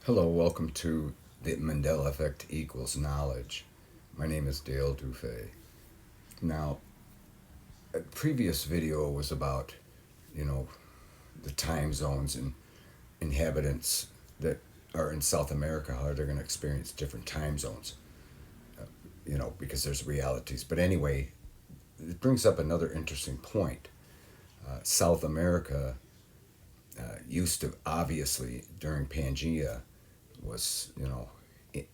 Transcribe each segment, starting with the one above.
Hello, welcome to the Mandela Effect equals knowledge. My name is Dale DuFay. Now, a previous video was about, you know, the time zones and inhabitants that are in South America, how they're going to experience different time zones, because there's realities. But anyway, it brings up another interesting point. South America used to, obviously, during Pangea, was,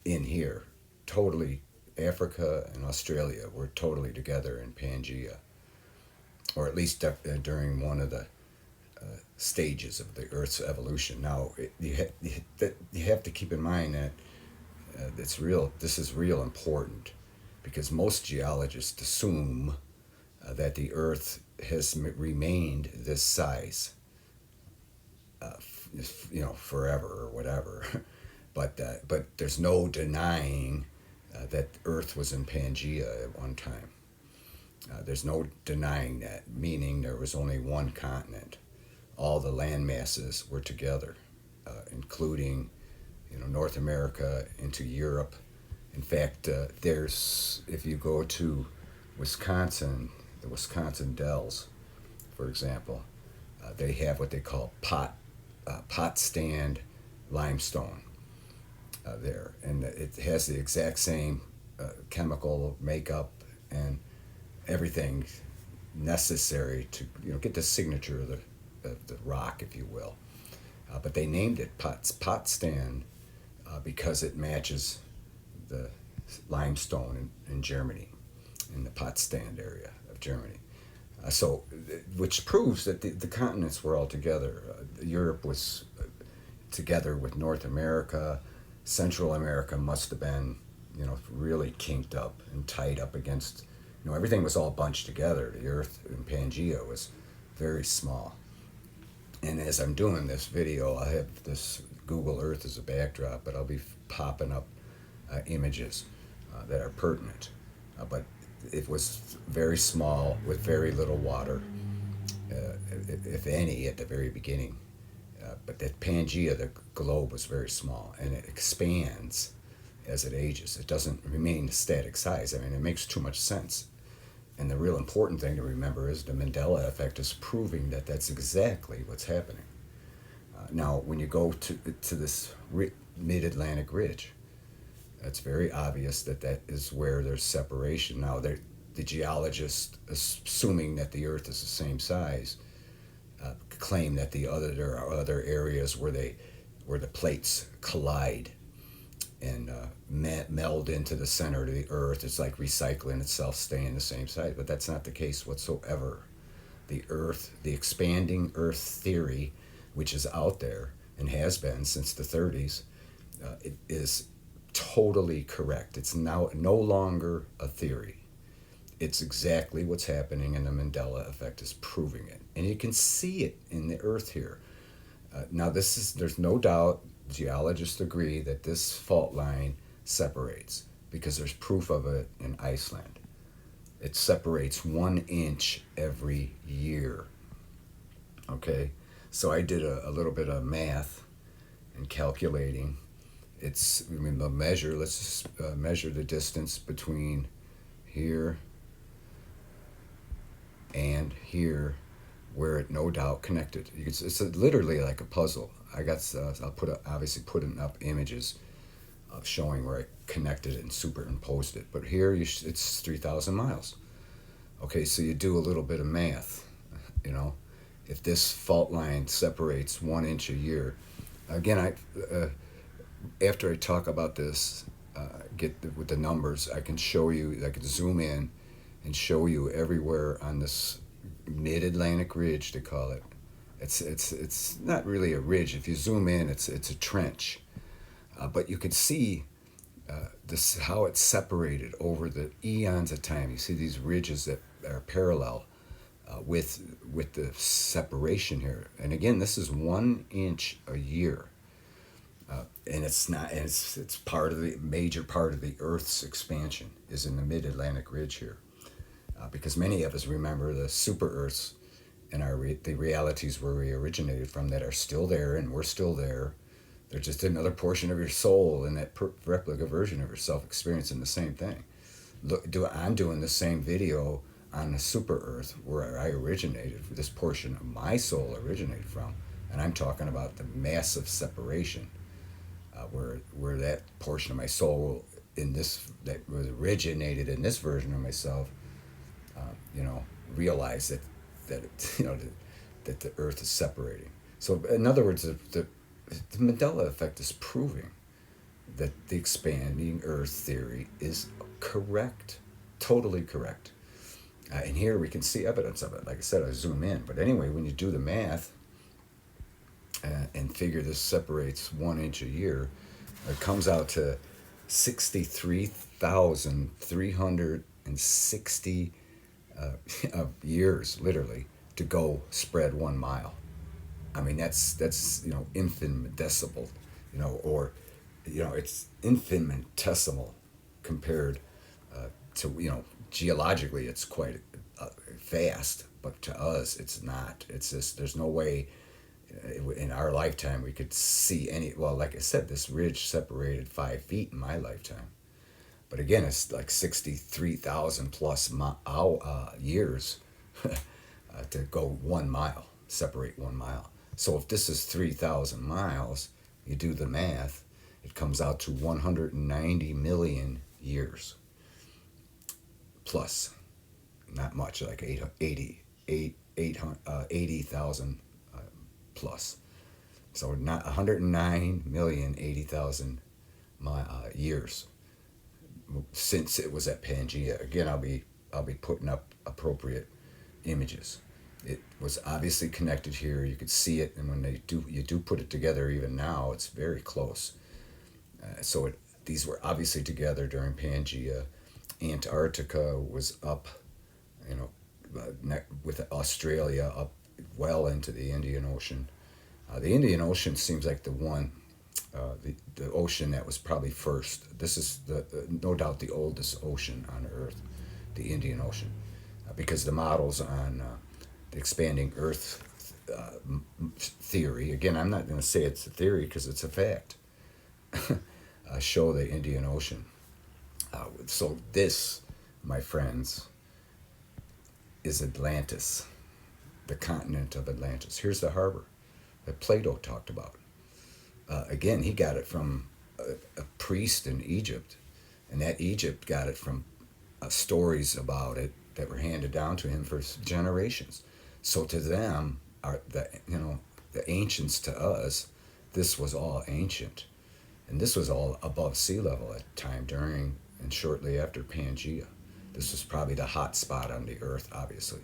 in here. Totally, Africa and Australia were totally together in Pangea, or at least during one of the stages of the Earth's evolution. Now, you have to keep in mind that it's real. This is real important because most geologists assume that the Earth has remained this size, forever or whatever. But there's no denying that Earth was in Pangea at one time. There's no denying that, meaning there was only one continent. All the land masses were together, including, North America into Europe. In fact, if you go to Wisconsin, the Wisconsin Dells, for example, they have what they call pot stand limestone there, and it has the exact same chemical makeup and everything necessary to get the signature of the rock, if you will. But they named it pot stand because it matches the limestone in Germany, in the Potsdam area of Germany. Which proves that the continents were all together. Europe was together with North America. Central America must have been, really kinked up and tied up against, everything was all bunched together. The Earth in Pangea was very small. And as I'm doing this video, I have this Google Earth as a backdrop, but I'll be popping up images that are pertinent. But it was very small with very little water, if any, at the very beginning. But that Pangea, the globe, was very small, and it expands as it ages. It doesn't remain a static size. I mean, it makes too much sense. And the real important thing to remember is the Mandela Effect is proving that that's exactly what's happening. Now, when you go to this mid-Atlantic ridge, it's very obvious that is where there's separation. Now, the geologists, assuming that the Earth is the same size, claim that there are other areas where the plates collide and meld into the center of the Earth. It's like recycling itself, staying the same size, but that's not the case whatsoever. The expanding Earth theory, which is out there and has been since the 30s, it is totally correct. It's now no longer a theory. It's exactly what's happening, and the Mandela Effect is proving it. And you can see it in the Earth here. Now, there's no doubt, geologists agree that this fault line separates because there's proof of it in Iceland. It separates 1 inch every year. Okay? So I did a little bit of math and calculating. Let's just measure the distance between here and here, where it no doubt connected. It's literally like a puzzle. I'll obviously putting up images of showing where I connected it and superimposed it. But here it's 3,000 miles. Okay, so you do a little bit of math. If this fault line separates 1 inch a year, again, after I talk about this, with the numbers, I can show you. I can zoom in and show you everywhere on this mid-Atlantic ridge, they call it. It's not really a ridge. If you zoom in, it's a trench. But you can see how it's separated over the eons of time. You see these ridges that are parallel with the separation here. And again, this is 1 inch a year. And it's not. And it's part of the major part of the Earth's expansion is in the mid-Atlantic ridge here. Because many of us remember the super Earths and the realities where we originated from that are still there, and we're still there. They're just another portion of your soul in that replica version of yourself experiencing the same thing. I'm doing the same video on the super Earth where I originated, this portion of my soul originated from, and I'm talking about the massive separation, where that portion of my soul in this that was originated in this version of myself, you know, realized that you know that the Earth is separating. So in other words, the Mandela Effect is proving that the expanding Earth theory is correct, totally correct. And here we can see evidence of it. Like I said, I zoom in. But anyway, when you do the math and figure this separates 1 inch a year, it comes out to 63,360 years, literally, to go spread 1 mile. I mean, that's you know, infinitesimal, you know, or you know, it's infinitesimal compared to, you know, geologically it's quite fast, but to us it's not. It's just there's no way in our lifetime we could see any. Well, like I said, this ridge separated 5 feet in my lifetime, but again, it's like 63,000 plus years to go 1 mile, separate 1 mile. So if this is 3,000 miles, you do the math, it comes out to 190 million years plus. Not much, like 80,000 plus. So not 109,080,000 years since it was at Pangea. Again, I'll be putting up appropriate images. It was obviously connected here. You could see it, and when you do put it together, even now, it's very close. These were obviously together during Pangea. Antarctica was up, you know, with Australia up well into the Indian Ocean. The Indian Ocean seems like the one, the ocean that was probably first. This is no doubt the oldest ocean on Earth, the Indian Ocean, because the models on the expanding Earth theory. Again, I'm not going to say it's a theory because it's a fact. Show the Indian Ocean. So this, my friends, is Atlantis, the continent of Atlantis. Here's the harbor that Plato talked about. Again, he got it from a priest in Egypt, and that Egypt got it from stories about it that were handed down to him for generations. So to them, the ancients to us, this was all ancient. And this was all above sea level at the time, during and shortly after Pangea. This was probably the hot spot on the Earth, obviously.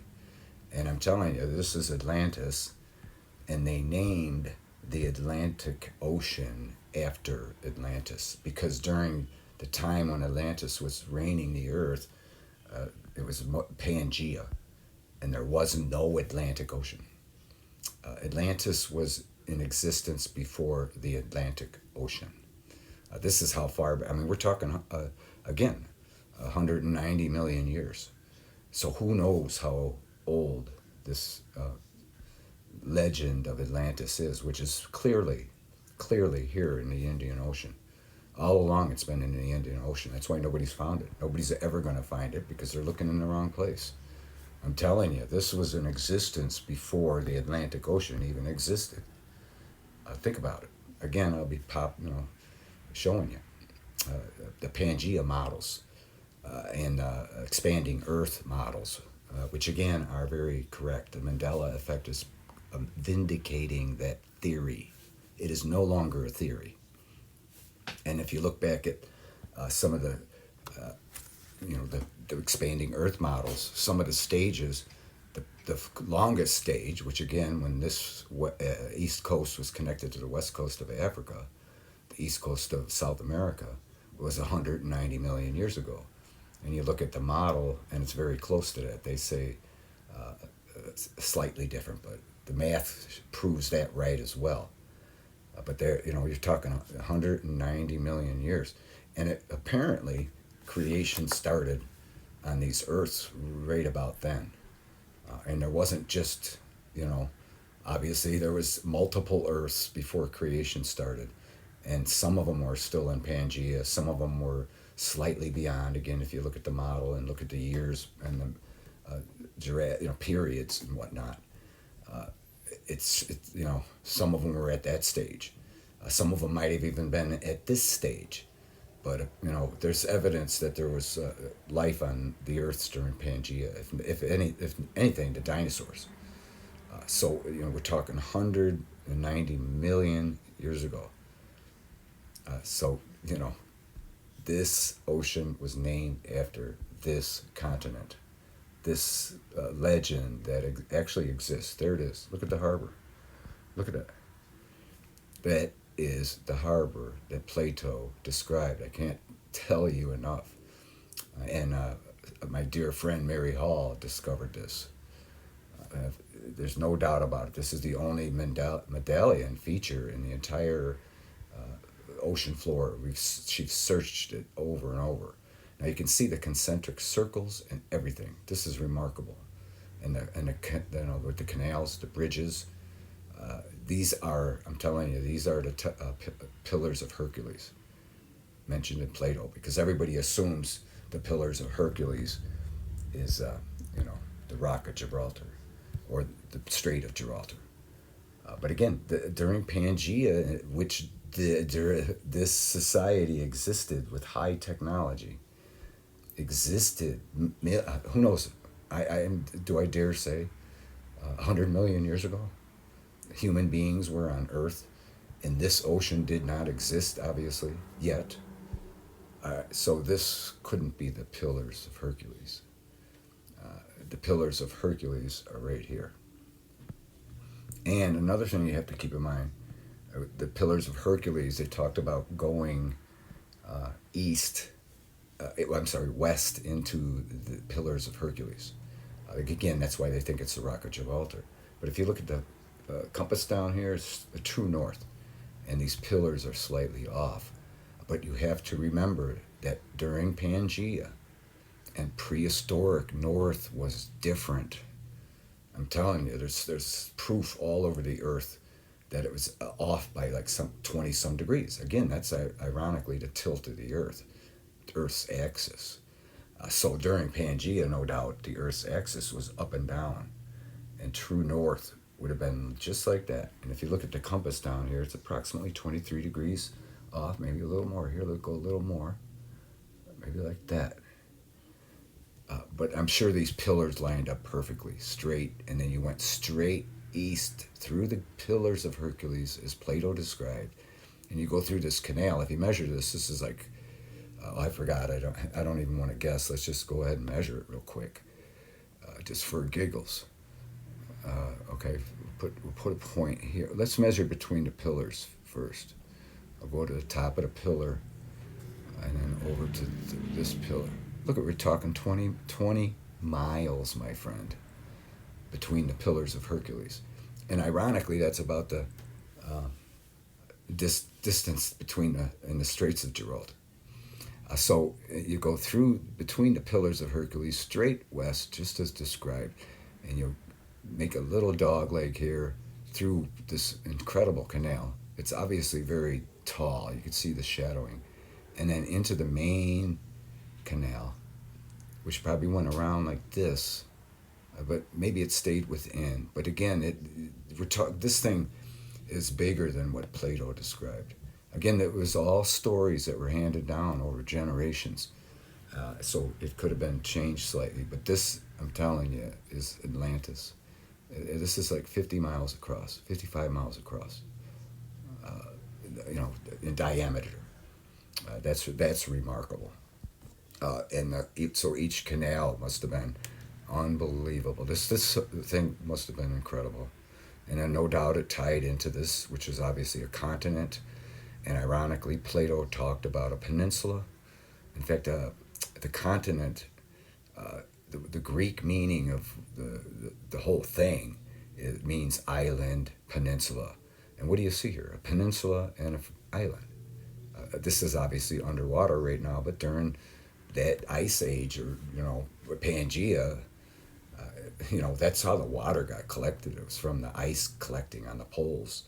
And I'm telling you, this is Atlantis, and they named the Atlantic Ocean after Atlantis, because during the time when Atlantis was reigning the Earth, it was Pangea, and there was no Atlantic Ocean. Atlantis was in existence before the Atlantic Ocean. This is how far, I mean, we're talking, again, 190 million years. So who knows how old this legend of Atlantis is, which is clearly here in the Indian Ocean. All along it's been in the Indian Ocean. That's why nobody's found it. Nobody's ever going to find it because they're looking in the wrong place. I'm telling you, this was in existence before the Atlantic Ocean even existed. Think about it. Again, I'll be showing you the Pangea models and expanding Earth models, which again are very correct. The Mandela Effect is vindicating that theory. It is no longer a theory. And if you look back at some of the expanding Earth models, some of the stages, the longest stage, which again, when this East Coast was connected to the West Coast of Africa, the East Coast of South America, was 190 million years ago. And you look at the model, and it's very close to that. They say it's slightly different, but the math proves that right as well. But there, you're talking 190 million years. And apparently, creation started on these Earths right about then. And there wasn't just, obviously there was multiple Earths before creation started. and some of them were still in Pangea. Some of them were slightly beyond. Again, if you look at the model and look at the years and the periods and whatnot, it's some of them were at that stage. Some of them might have even been at this stage. But there's evidence that there was life on the Earth during Pangea. If anything, the dinosaurs. So we're talking 190 million years ago. So this ocean was named after this continent, this legend that actually exists. There it is. Look at the harbor. Look at that. That is the harbor that Plato described. I can't tell you enough. And my dear friend Mary Hall discovered this. There's no doubt about it. This is the only medallion feature in the entire ocean floor. She's searched it over and over. Now you can see the concentric circles and everything. This is remarkable. And with the canals, the bridges. These are, I'm telling you, these are the pillars of Hercules mentioned in Plato, because everybody assumes the pillars of Hercules is, the Rock of Gibraltar or the Strait of Gibraltar. But again, during Pangea, which this society existed with high technology, who knows? Do I dare say 100 million years ago? Human beings were on Earth, and this ocean did not exist, obviously, yet. So this couldn't be the pillars of Hercules. The pillars of Hercules are right here. And another thing you have to keep in mind, the pillars of Hercules, they talked about going west into the pillars of Hercules. Again, that's why they think it's the Rock of Gibraltar. But if you look at the compass down here, it's the true north, and these pillars are slightly off. But you have to remember that during Pangea and prehistoric North was different. I'm telling you, there's proof all over the Earth that it was off by like some 20 some degrees. Again, that's ironically the tilt of the Earth's axis. So during Pangea, no doubt, the Earth's axis was up and down, and true north would have been just like that. And if you look at the compass down here, it's approximately 23 degrees off, maybe a little more. Here, let's go a little more, maybe like that. But I'm sure these pillars lined up perfectly straight, and then you went straight east through the pillars of Hercules, as Plato described, and you go through this canal. If you measure this is like, I forgot. I don't even want to guess. Let's just go ahead and measure it real quick, just for giggles. Okay, we'll put a point here. Let's measure between the pillars first. I'll go to the top of the pillar, and then over to this pillar. Look, we're talking 20 miles, my friend, between the pillars of Hercules. And ironically, that's about the distance between in the Straits of Gibraltar. So you go through between the pillars of Hercules, straight west, just as described, and you make a little dog leg here through this incredible canal. It's obviously very tall. You can see the shadowing. And then into the main canal, which probably went around like this, but maybe it stayed within. But again, this thing is bigger than what Plato described. Again, it was all stories that were handed down over generations. So it could have been changed slightly. But this, I'm telling you, is Atlantis. This is like 50 miles across, 55 miles across, in diameter. That's remarkable. So each canal must have been unbelievable. This thing must have been incredible. And then no doubt it tied into this, which is obviously a continent. And ironically, Plato talked about a peninsula. In fact, the continent, the Greek meaning of the whole thing, it means island, peninsula. And what do you see here? A peninsula and an island. This is obviously underwater right now, but during that ice age, or Pangea, that's how the water got collected. It was from the ice collecting on the poles.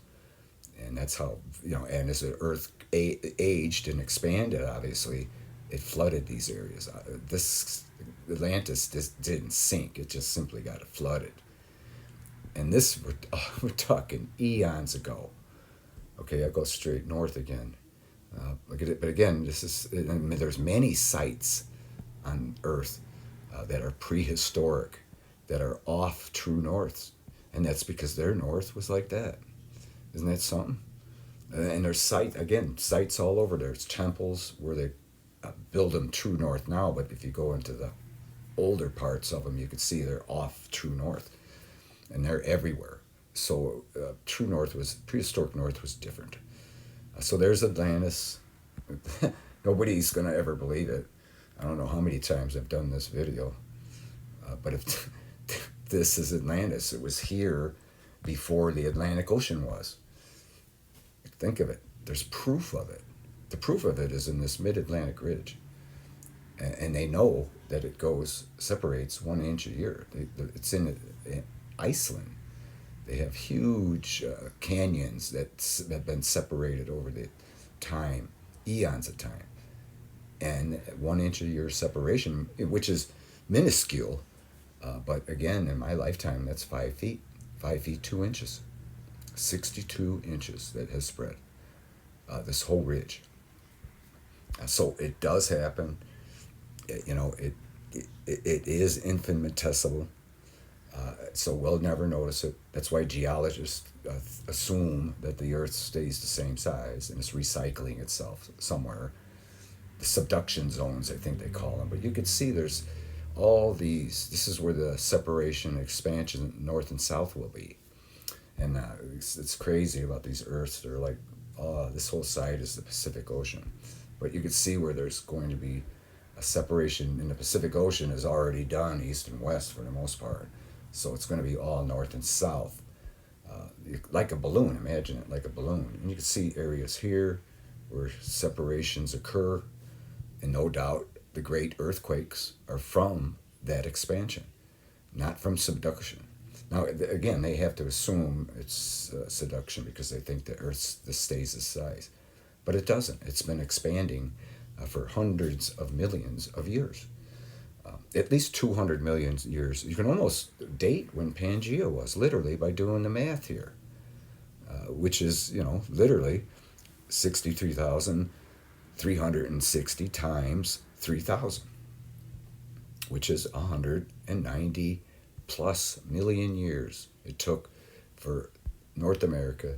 And that's how, and as the Earth aged and expanded, obviously, it flooded these areas. This Atlantis just didn't sink; it just simply got flooded. And this we're talking eons ago. Okay, I go straight north again. Look at it, but again, this is. I mean, there's many sites on Earth that are prehistoric, that are off true norths, and that's because their north was like that. Isn't that something? And there's sites all over. There's temples where they build them true north now, but if you go into the older parts of them, you can see they're off true north, and they're everywhere. So prehistoric north was different. So there's Atlantis. Nobody's gonna ever believe it. I don't know how many times I've done this video, but if this is Atlantis, it was here before the Atlantic Ocean was. Think of it. There's proof of it. The proof of it is in this mid-Atlantic ridge. And they know that it separates 1 inch a year. It's in Iceland. They have huge canyons that have been separated over the time, eons of time. And 1 inch a year separation, which is minuscule, but again, in my lifetime, that's 5 feet. 5 feet 2 inches. 62 inches that has spread this whole ridge. So it does happen. It is infinitesimal. So we'll never notice it. That's why geologists assume that the Earth stays the same size and it's recycling itself somewhere. The subduction zones, I think they call them. But you can see there's all these. This is where the separation, expansion, north and south will be. And it's crazy about these Earths. They're like, this whole side is the Pacific Ocean. But you can see where there's going to be a separation in the Pacific Ocean is already done, east and west for the most part. So it's going to be all north and south. Like a balloon, imagine it like a balloon. And you can see areas here where separations occur. And no doubt the great earthquakes are from that expansion, not from subduction. Now, again, they have to assume it's subduction because they think the Earth stays the size. But it doesn't. It's been expanding for hundreds of millions of years. At least 200 million years. You can almost date when Pangea was, literally, by doing the math here, which is, literally 63,360 times 3,000, which is 190 plus million years it took for North America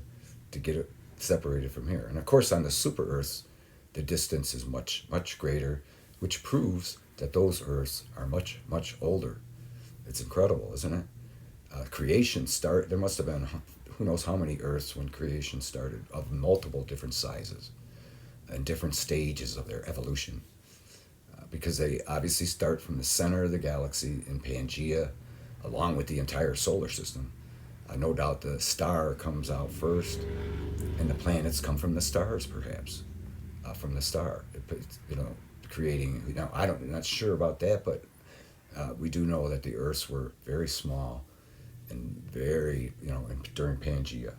to get it separated from here. And of course, on the super Earths, the distance is much, much greater, which proves that those Earths are much, much older. It's incredible, isn't it? There must have been who knows how many Earths when creation started, of multiple different sizes and different stages of their evolution. Because they obviously start from the center of the galaxy in Pangea, along with the entire solar system. No doubt the star comes out first, and the planets come from the stars, perhaps, from the star. Creating. I'm not sure about that, but we do know that the Earths were very small and very, during Pangea,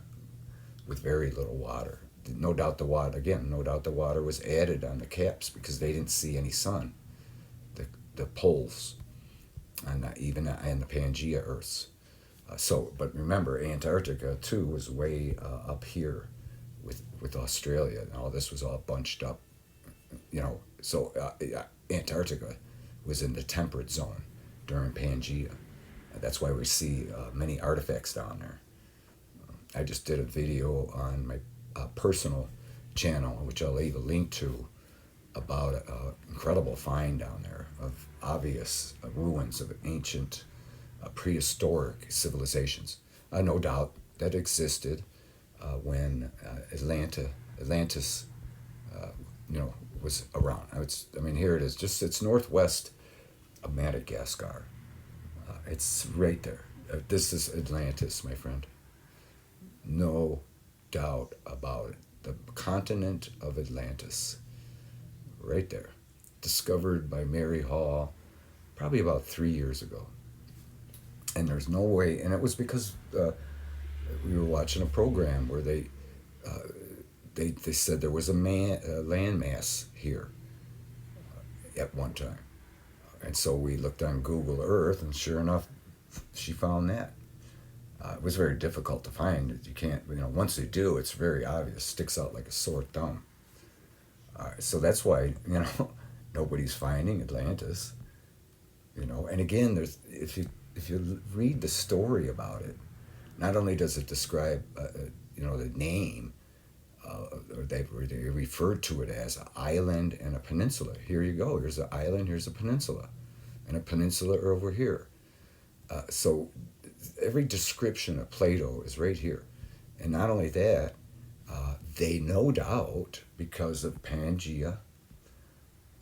with very little water. No doubt the water was added on the caps because they didn't see any sun. The poles, and even and the Pangea Earths. But remember, Antarctica too was way up here, with Australia, and all this was all bunched up. So Antarctica was in the temperate zone during Pangea. That's why we see many artifacts down there. I just did a video on my personal channel, which I'll leave a link to, about an incredible find down there of obvious ruins of ancient prehistoric civilizations. No doubt that existed when Atlantis was around. Here it is. It's northwest of Madagascar. It's right there. This is Atlantis, my friend. No doubt about it. The continent of Atlantis. Right there. Discovered by Mary Hall probably about 3 years ago. And there's no way, and it was because we were watching a program where they They said there was a landmass here at one time. And so we looked on Google Earth, and sure enough, she found that. It was very difficult to find. You can't, once they do, it's very obvious. Sticks out like a sore thumb. So that's why, nobody's finding Atlantis. And again, if you read the story about it, not only does it describe, the name, or they referred to it as an island and a peninsula. Here you go. Here's an island. Here's a peninsula, and a peninsula over here. So every description of Plato is right here, and not only that, they no doubt because of Pangea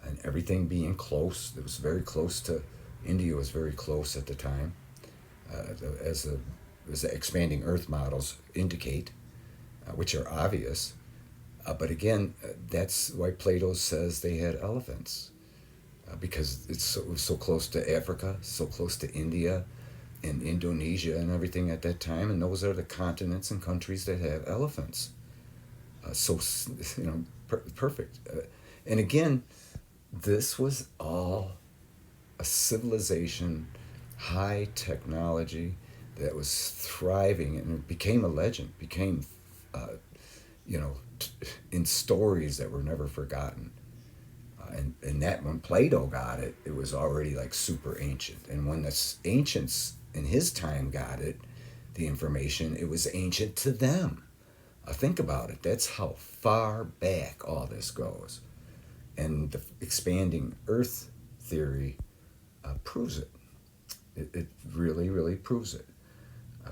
and everything being close. It was very close to India. Was very close at the time, as the expanding Earth models indicate, which are obvious. But again, that's why Plato says they had elephants, because it was so close to Africa, so close to India and Indonesia and everything at that time, and those are the continents and countries that have elephants. Perfect. And again, this was all a civilization, high technology that was thriving, and it became a legend, became, in stories that were never forgotten. And that when Plato got it, it was already like super ancient. And when the ancients in his time got it, the information, it was ancient to them. Think about it. That's how far back all this goes. And the expanding Earth theory proves it. It really, really proves it.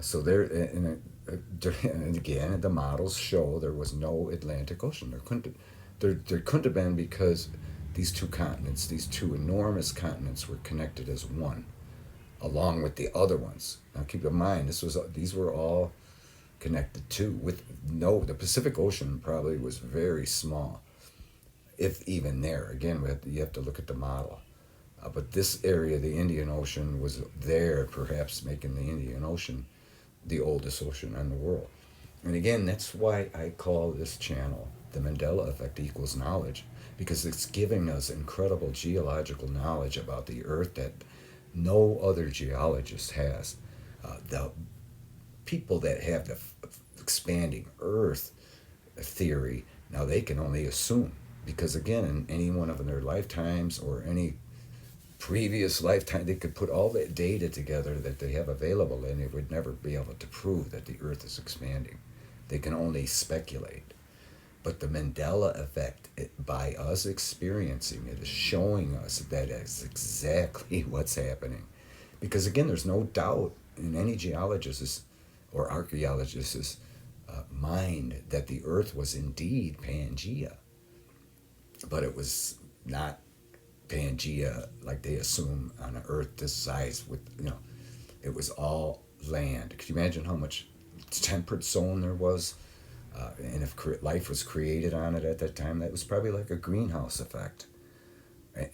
So there, and again, the models show there was no Atlantic Ocean. There couldn't have been, because these two continents, these two enormous continents, were connected as one, along with the other ones. Now keep in mind, these were all connected too. The Pacific Ocean probably was very small, if even there. Again, you have to look at the model. But this area, the Indian Ocean, was there, perhaps making the Indian Ocean the oldest ocean in the world. And again, that's why I call this channel The Mandela Effect Equals Knowledge, because it's giving us incredible geological knowledge about the Earth that no other geologist has. The people that have the expanding Earth theory, now they can only assume, because again, in any one of their lifetimes or any previous lifetime, they could put all that data together that they have available, and they would never be able to prove that the Earth is expanding. They can only speculate. But the Mandela Effect, by us experiencing it, is showing us that it's exactly what's happening. Because again, there's no doubt in any geologist's or archaeologist's mind that the Earth was indeed Pangea. But it was not Pangea like they assume on an Earth this size. It was all land. Could you imagine how much temperate zone there was? And if life was created on it at that time, that was probably like a greenhouse effect.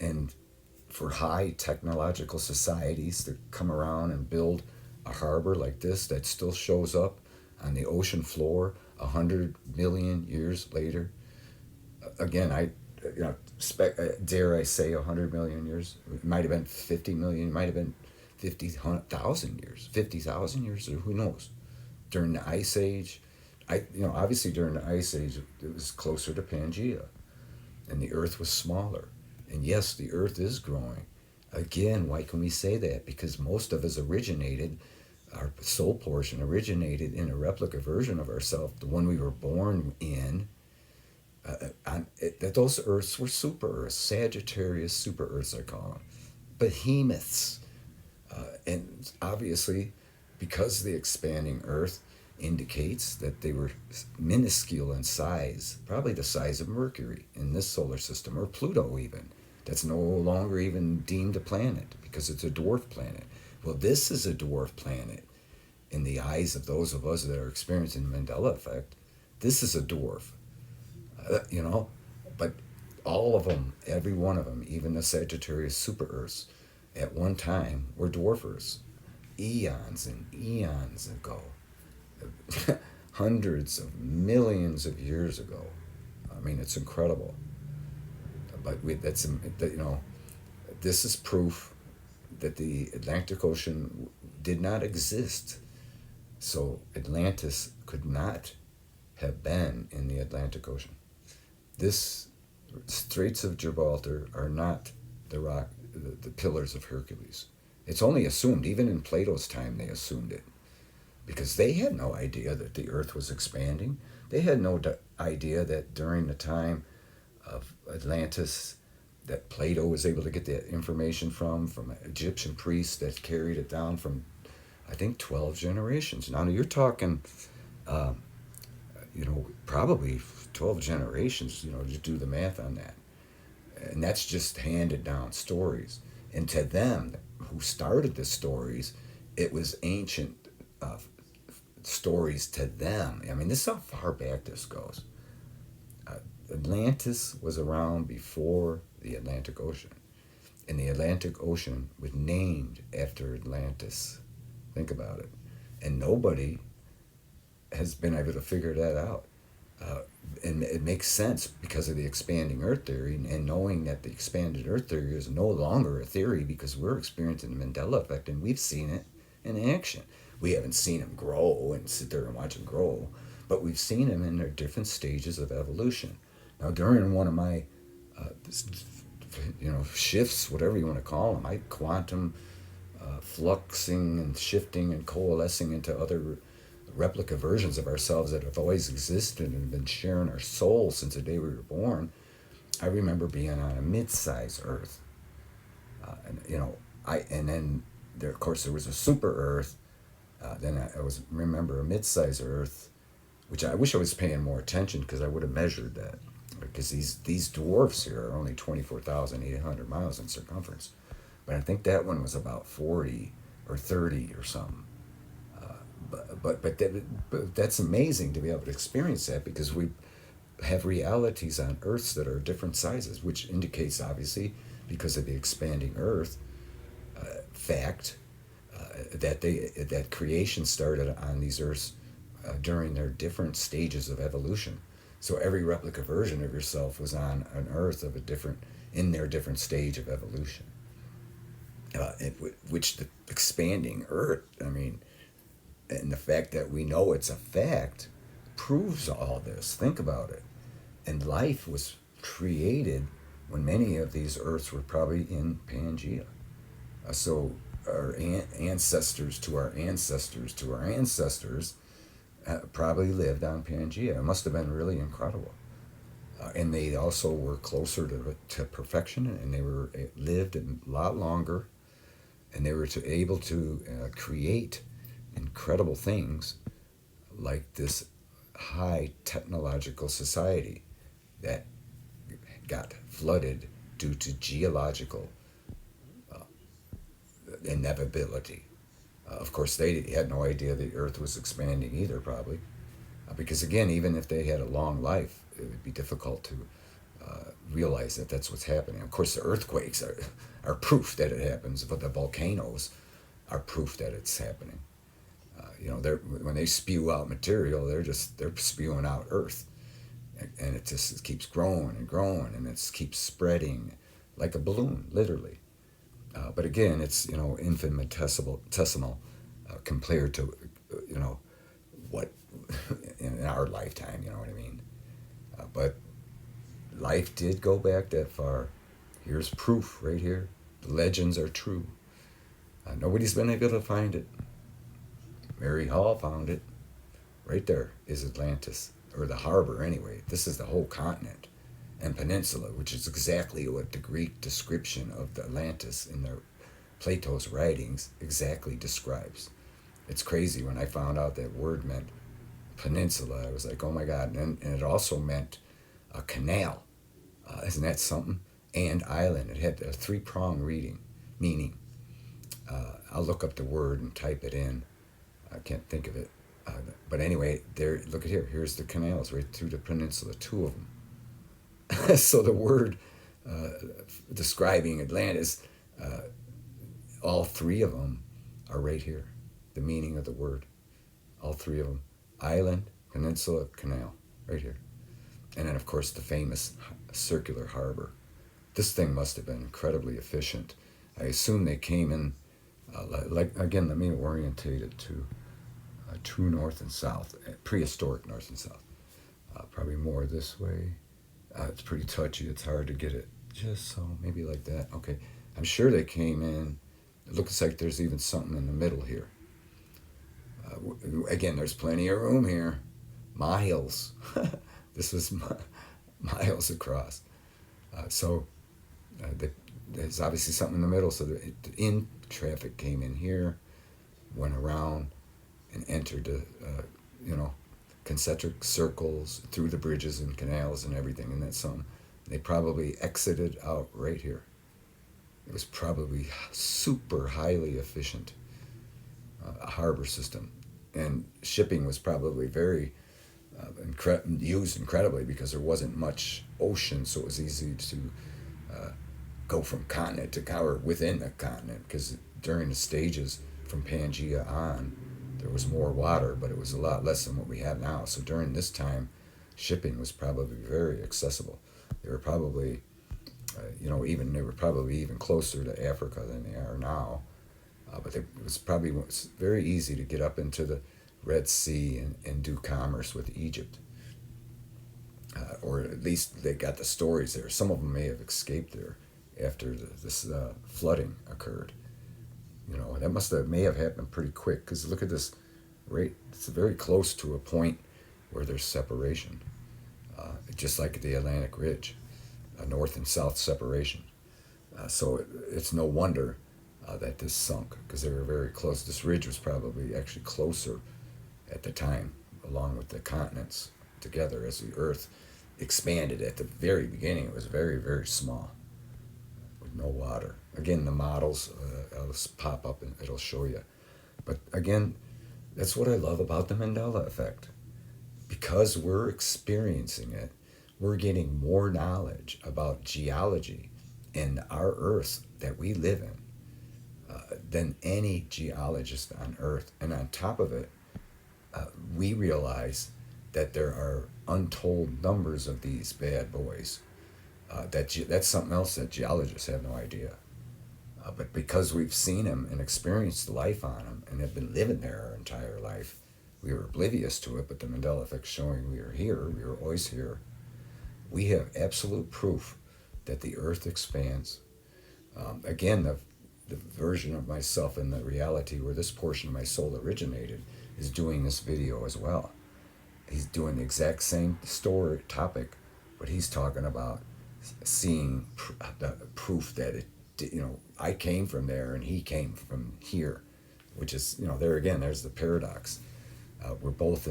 And for high technological societies to come around and build a harbor like this that still shows up on the ocean floor 100 million years later, again, dare I say 100 million years? It might have been 50 million, it might have been 50,000 years, 50,000 years, or who knows. During the Ice Age, obviously during the Ice Age, it was closer to Pangea, and the Earth was smaller. And yes, the Earth is growing. Again, why can we say that? Because most of us our soul portion originated in a replica version of ourselves, the one we were born in. That those Earths were super Earths, Sagittarius super Earths, I call them, behemoths. And obviously, because the expanding Earth indicates that they were minuscule in size, probably the size of Mercury in this solar system, or Pluto even. That's no longer even deemed a planet because it's a dwarf planet. Well, this is a dwarf planet in the eyes of those of us that are experiencing the Mandela Effect. This is a dwarf. But all of them, every one of them, even the Sagittarius super Earths, at one time were dwarf Earths, eons and eons ago. hundreds of millions of years ago. I mean, it's incredible. But this is proof that the Atlantic Ocean did not exist. So Atlantis could not have been in the Atlantic Ocean. This Straits of Gibraltar are not the pillars of Hercules. It's only assumed, even in Plato's time, they assumed it. Because they had no idea that the earth was expanding. They had no idea that during the time of Atlantis, that Plato was able to get the information from Egyptian priests that carried it down from, I think, 12 generations. Now you're talking, probably 12 generations, just do the math on that. And that's just handed down stories. And to them, who started the stories, it was ancient stories to them. I mean, this is how far back this goes. Atlantis was around before the Atlantic Ocean. And the Atlantic Ocean was named after Atlantis. Think about it. And nobody has been able to figure that out. And it makes sense because of the expanding Earth theory, and knowing that the expanded Earth theory is no longer a theory because we're experiencing the Mandela Effect and we've seen it in action. We haven't seen them grow and sit there and watch them grow, but we've seen them in their different stages of evolution. Now, during one of my, shifts, whatever you want to call them, I quantum fluxing and shifting and coalescing into other replica versions of ourselves that have always existed and been sharing our soul since the day we were born. I remember being on a mid-sized Earth, and then there, of course, there was a super Earth. Then I remember a mid-sized Earth, which I wish I was paying more attention because I would have measured that. Because these dwarfs here are only 24,800 miles in circumference, but I think that one was about 40 or 30 or something. But that's amazing to be able to experience that, because we have realities on Earths that are different sizes, which indicates, obviously, because of the expanding Earth fact, that creation started on these Earths during their different stages of evolution. So every replica version of yourself was on an Earth in their different stage of evolution. Which the expanding Earth, I mean, and the fact that we know it's a fact proves all this. Think about it. And life was created when many of these Earths were probably in Pangea. So our ancestors to our ancestors to our ancestors probably lived on Pangea. It must have been really incredible. And they also were closer to perfection, and they lived a lot longer, and they were able to create incredible things like this high technological society that got flooded due to geological inevitability. Of course, they had no idea the Earth was expanding either, probably. Because again, even if they had a long life, it would be difficult to realize that that's what's happening. Of course, the earthquakes are proof that it happens, but the volcanoes are proof that it's happening. When they spew out material, they're spewing out Earth, and it keeps growing and growing, and it keeps spreading like a balloon, literally. But again, it's infinitesimal compared to what in our lifetime. You know what I mean? But life did go back that far. Here's proof right here. The legends are true. Nobody's been able to find it. Mary Hall found it. Right there is Atlantis, or the harbor anyway. This is the whole continent and peninsula, which is exactly what the Greek description of the Atlantis in Plato's writings exactly describes. It's crazy. When I found out that word meant peninsula, I was like, oh my God. And it also meant a canal. Isn't that something? And island. It had a three-pronged meaning. I'll look up the word and type it in. I can't think of it. But anyway, look at here. Here's the canals right through the peninsula, 2 of them. So the word describing Atlantis, all 3 of them are right here. The meaning of the word. All 3 of them. Island, Peninsula Canal, right here. And then, of course, the famous circular harbor. This thing must have been incredibly efficient. I assume they came in, again, let me orientate it to true north and south, prehistoric north and south. Probably more this way. It's pretty touchy. It's hard to get it just so, maybe like that. Okay, I'm sure they came in. It looks like there's even something in the middle here. Again, there's plenty of room here. Miles. This was miles across. There's obviously something in the middle. So the in traffic came in here, went around, and entered the, concentric circles through the bridges and canals and everything. And that's something. They probably exited out right here. It was probably super highly efficient harbor system. And shipping was probably very used incredibly because there wasn't much ocean, so it was easy to go from continent to or within the continent, because during the stages from Pangea on, there was more water, but it was a lot less than what we have now. So during this time, shipping was probably very accessible. They were probably, even closer to Africa than they are now. But it was probably very easy to get up into the Red Sea and do commerce with Egypt. Or at least they got the stories there. Some of them may have escaped there after this flooding occurred. That may have happened pretty quick, because look at this rate. It's very close to a point where there's separation, just like the Atlantic Ridge, a north and south separation. So it's no wonder that this sunk, because they were very close. This ridge was probably actually closer at the time, along with the continents together. As the Earth expanded at the very beginning, it was very, very small, with no water. Again, the models, I'll pop up and it'll show you. But again, that's what I love about the Mandela Effect. Because we're experiencing it, we're getting more knowledge about geology and our Earth that we live in than any geologist on Earth. And on top of it, we realize that there are untold numbers of these bad boys. That's something else that geologists have no idea. But because we've seen them and experienced life on them and have been living there our entire life, we were oblivious to it. But the Mandela Effect showing we are here, we are always here. We have absolute proof that the Earth expands. Again, the version of myself in the reality where this portion of my soul originated is doing this video as well. He's doing the exact same topic, but he's talking about seeing the proof that it, I came from there and he came from here, which is, there again, there's the paradox. We're both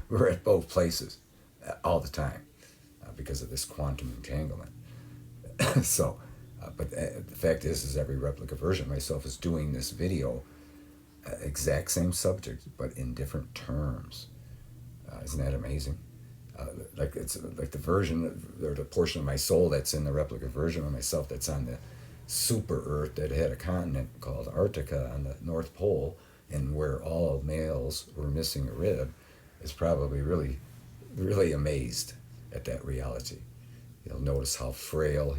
we're at both places all the time because of this quantum entanglement. So, but the fact is every replica version of myself is doing this video, exact same subject, but in different terms. Isn't that amazing? Like it's like the version or the portion of my soul that's in the replica version of myself that's on the super Earth that had a continent called Antarctica on the North Pole, and where all males were missing a rib, is probably really, really amazed at that reality. You'll notice how frail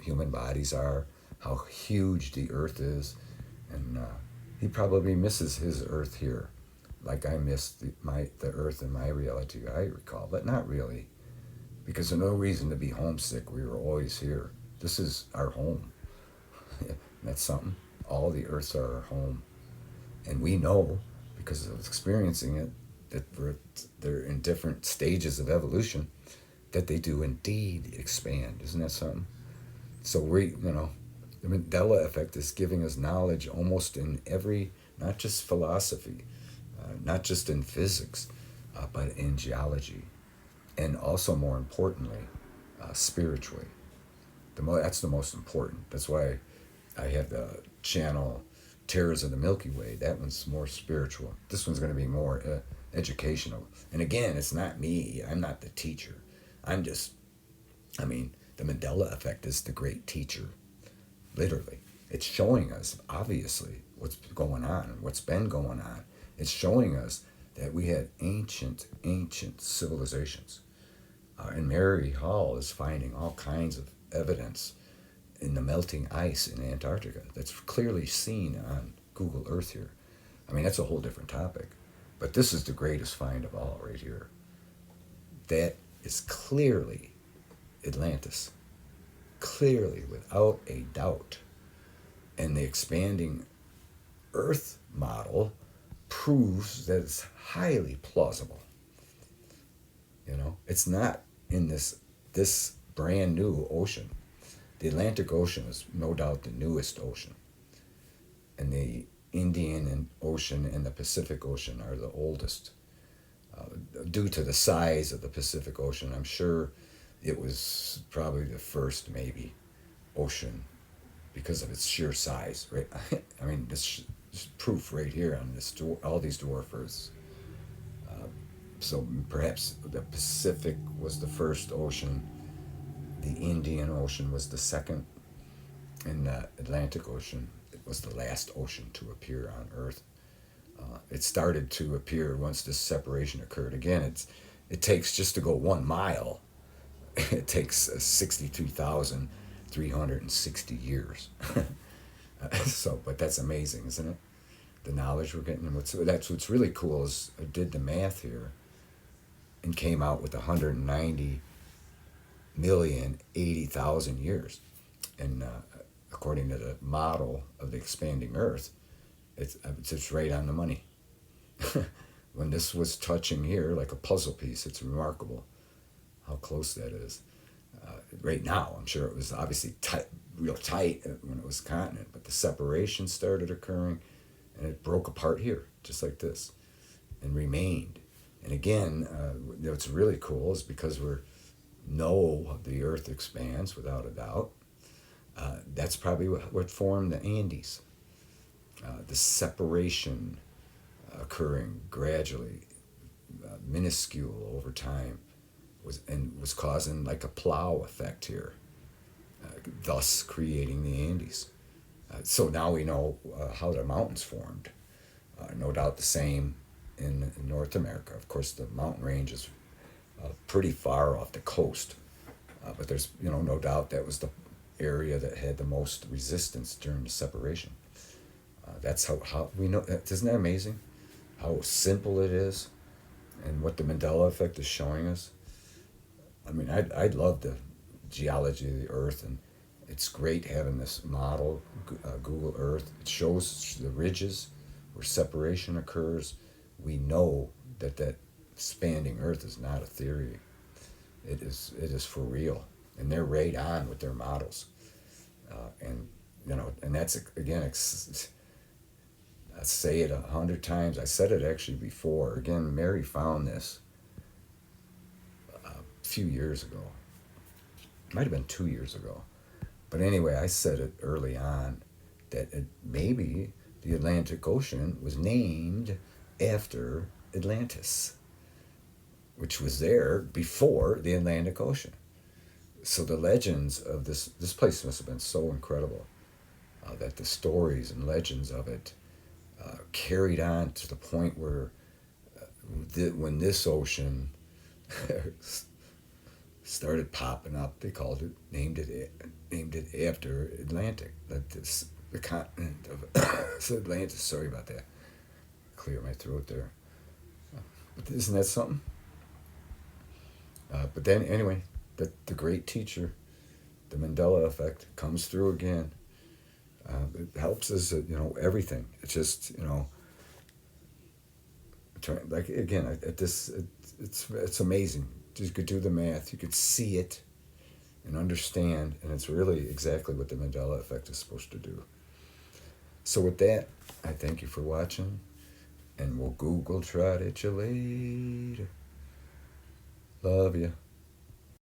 human bodies are, how huge the Earth is, and he probably misses his Earth here, like I missed the Earth in my reality I recall, but not really, because there's no reason to be homesick. We were always here. This is our home. That's something. All the Earths are our home, and we know because of experiencing it that they're in different stages of evolution, that they do indeed expand. Isn't that something? So the Mandela Effect is giving us knowledge almost in every, not just philosophy, not just in physics, but in geology, and also more importantly, spiritually. That's the most important. That's why I have the channel Terrors of the Milky Way. That one's more spiritual. This one's going to be more educational. And again, it's not me. I'm not the teacher. The Mandela Effect is the great teacher, literally. It's showing us, obviously, what's going on, what's been going on. It's showing us that we had ancient, ancient civilizations. And Mary Hall is finding all kinds of evidence in the melting ice in Antarctica that's clearly seen on Google Earth here. I mean, that's a whole different topic. But this is the greatest find of all right here. That is clearly Atlantis. Clearly, without a doubt. And the expanding Earth model proves that it's highly plausible. You know, it's not in this brand new ocean. The Atlantic Ocean is no doubt the newest ocean. And the Indian Ocean and the Pacific Ocean are the oldest. Due to the size of the Pacific Ocean, I'm sure it was probably the first, maybe, ocean because of its sheer size, right? I mean, this proof right here on this all these dwarf Earths. So perhaps the Pacific was the first ocean, the Indian Ocean was the second, and the Atlantic Ocean was the last ocean to appear on Earth. It started to appear once this separation occurred. Again, it takes just to go 1 mile. It takes 63,360 years. But that's amazing, isn't it? The knowledge we're getting. And that's what's really cool is I did the math here and came out with 190,080,000 years. And according to the model of the expanding Earth, it's right on the money. When this was touching here like a puzzle piece, it's remarkable how close that is. Right now, I'm sure it was obviously real tight when it was a continent, but the separation started occurring and it broke apart here, just like this, and remained. And again, what's really cool is because we know the Earth expands without a doubt. That's probably what formed the Andes. The separation occurring gradually, minuscule over time, was causing like a plow effect here, thus creating the Andes. So now we know how the mountains formed. No doubt the same in North America. Of course, the mountain range is pretty far off the coast, but there's no doubt that was the area that had the most resistance during the separation. That's how we know. Isn't that amazing? How simple it is, and what the Mandela Effect is showing us. I mean, I love the geology of the Earth, and it's great having this model, Google Earth. It shows the ridges where separation occurs. We know that expanding Earth is not a theory. It is for real, and they're right on with their models. And that's again. I say it 100 times. I said it actually before. Again, Mary found this a few years ago. It might have been 2 years ago. But anyway, I said it early on that maybe the Atlantic Ocean was named after Atlantis, which was there before the Atlantic Ocean. So the legends of this place must have been so incredible that the stories and legends of it carried on to the point where when this ocean started popping up, they named it after Atlantic. The continent of Atlantis. Sorry about that. Clear my throat there. But isn't that something? But then anyway, the great teacher, the Mandela Effect, comes through again. It helps us, everything. It's just, like again, it's amazing. You could do the math, you could see it, and understand, and it's really exactly what the Mandela Effect is supposed to do. So with that, I thank you for watching, and we'll Google trot at you later. Love you.